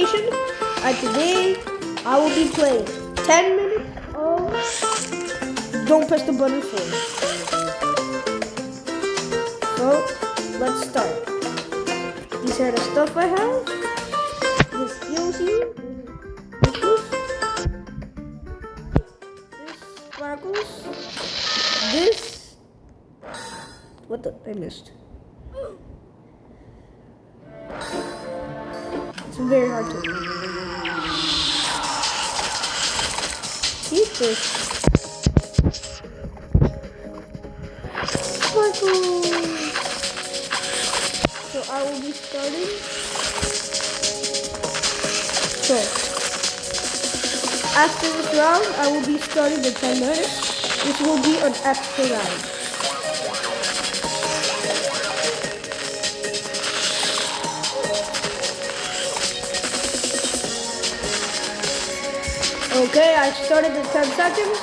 PlayStation, and today I will be playing 10 minutes of Don't Press the Button 4. So, let's start. These are the stuff I have. This skills here. This sparkles. This. What the? I missed. It's very hard to keep this. Sparkles. So I will be starting. So after this round, I will be starting the 10 minutes. This will be an extra round. Okay, I started the 10 seconds.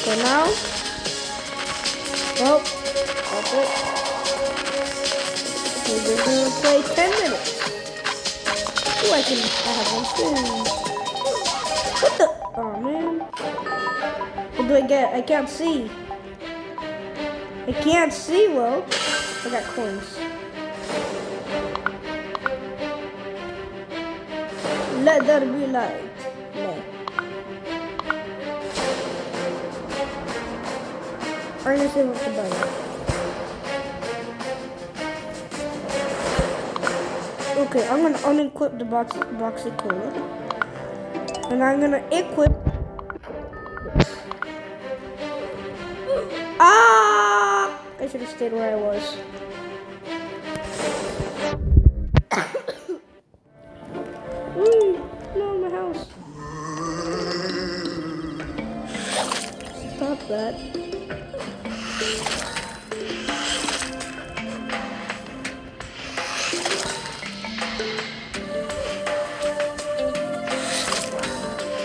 So now, well, that's it. We're just gonna play 10 minutes. Oh, I have one spin. What the? Oh man. What do I get? I can't see. I can't see well. I got coins. Let there be light. No. I'm gonna save up the button. Okay, I'm gonna unequip the boxy cola. And I'm gonna equip. Ah! I should have stayed where I was. No, my house. Stop that.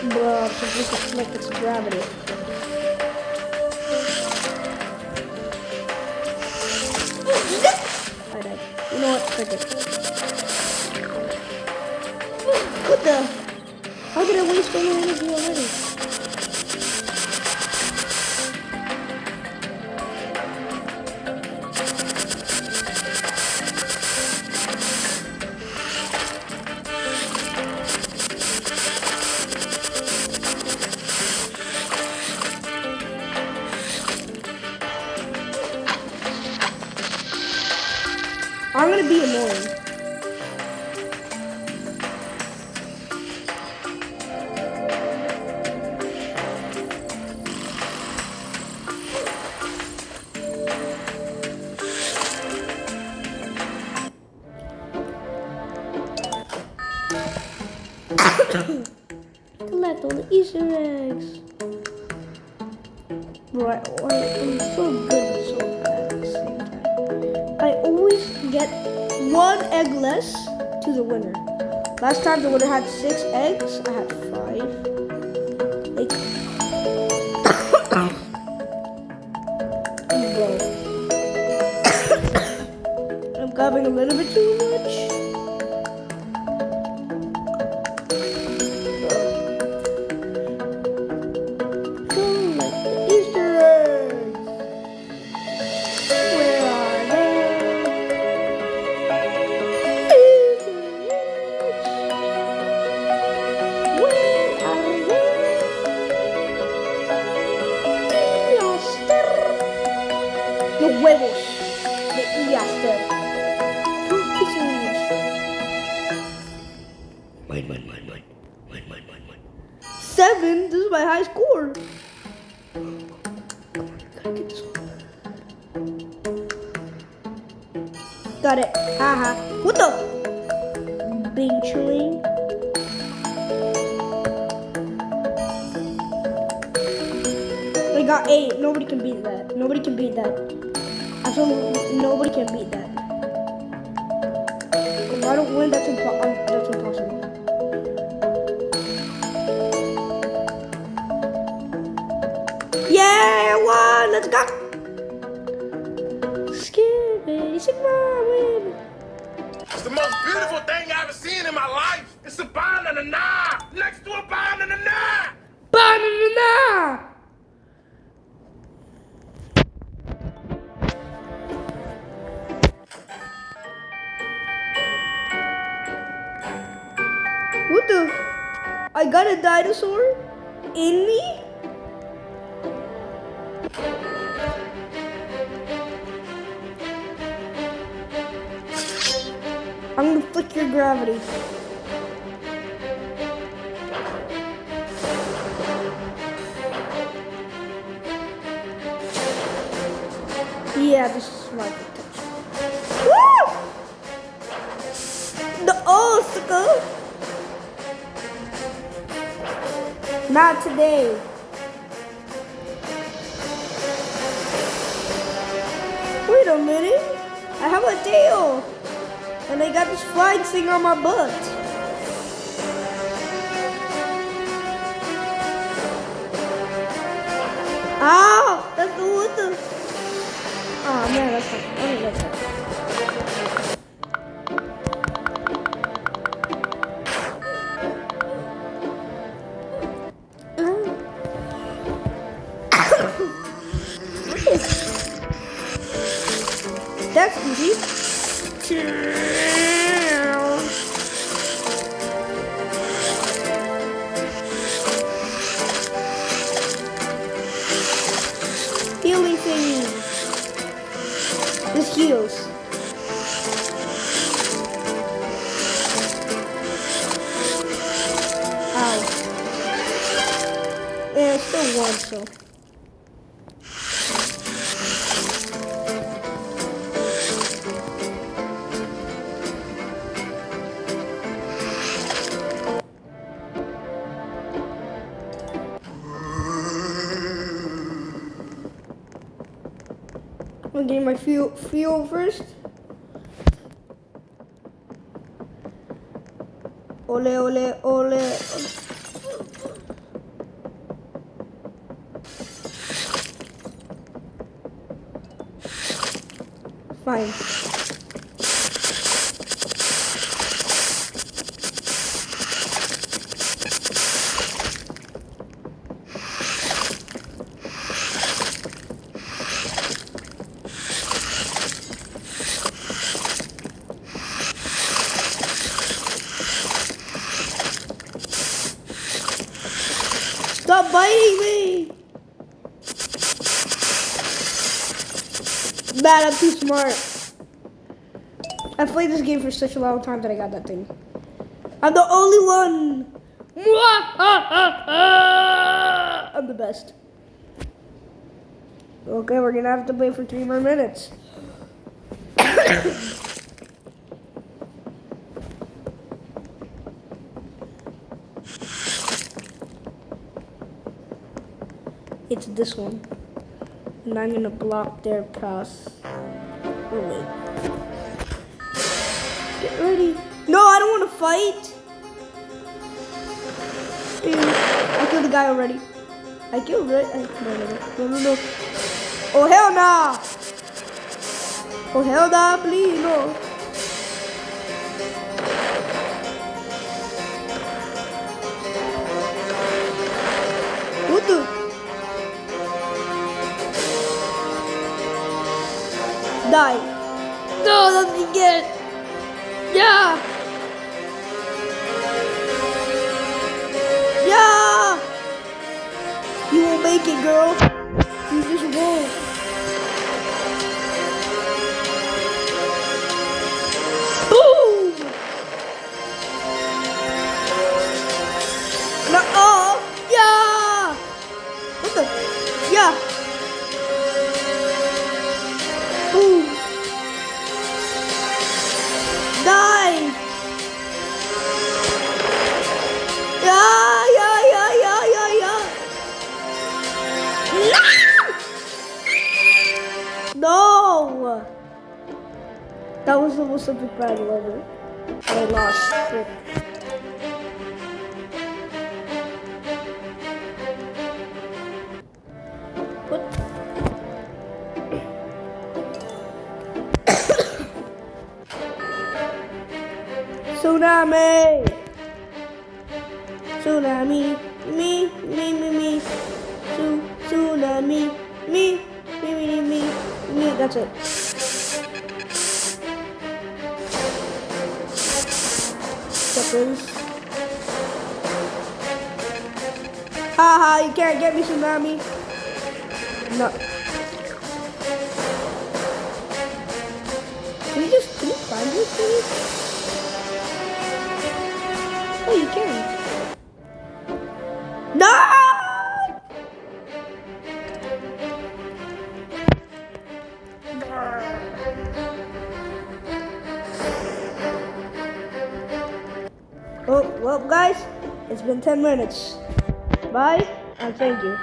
Bro, this is like it's gravity. I died. You know what? Frick it. What the? How did I waste all my energy already? I'm gonna be annoying. Collect all the Easter eggs. Right, I'm so good but so bad at the same time. I always get one egg less to the winner. Last time the winner had 6 eggs, I had 5. Like, I'm coughing a little bit too much. Huevos de Easter. Mine. 7? This is my high score. Gotta get this one. Got it. Haha. What the? Bing chewing. I got 8. Nobody can beat that. Nobody can beat that. Nobody can beat that. If I don't win, that's impossible. Yeah, I won! Let's go! Skibidi Sigma win! It's the most beautiful thing I've ever seen. It's a banana next to a banana. Banana! What the? I got a dinosaur in me? I'm gonna flick your gravity. Yeah, this is my protection. Woo! The sucker! Not today. Wait a minute. I have a tail. And I got this flying thing on my butt. Ow! That's the what the. Oh man, that's not. I don't like that. That's easy. Healing thingy. This heals. Ow. Yeah, it's still one, so. I'm getting my fuel first. Ole, ole, ole. Fine. Stop biting me! Man, I'm too smart. I've played this game for such a long time that I got that thing. I'm the only one! I'm the best. Okay, we're gonna have to play for 3 more minutes. It's this one. And I'm gonna block their path. Oh wait. Get ready. No, I don't wanna fight. I killed the guy already. I killed it. No. Oh hell nah. Oh hell nah, please no. What the? Die. No, let me get it. Yeah. Yeah. You won't make it, girl. You just won't. Boom. No. Oh. Yeah. What the? Yeah. Boom. Die! Yeah! No! That was the most epic battle ever. I lost. Frick. What? Tsunami! Tsunami, me. Tsunami, me. That's it. Suckers. Haha, you can't get me, Tsunami. No. Can you climb this thing? Oh, you can. No! Oh, well, guys, it's been 10 minutes. Bye, and thank you.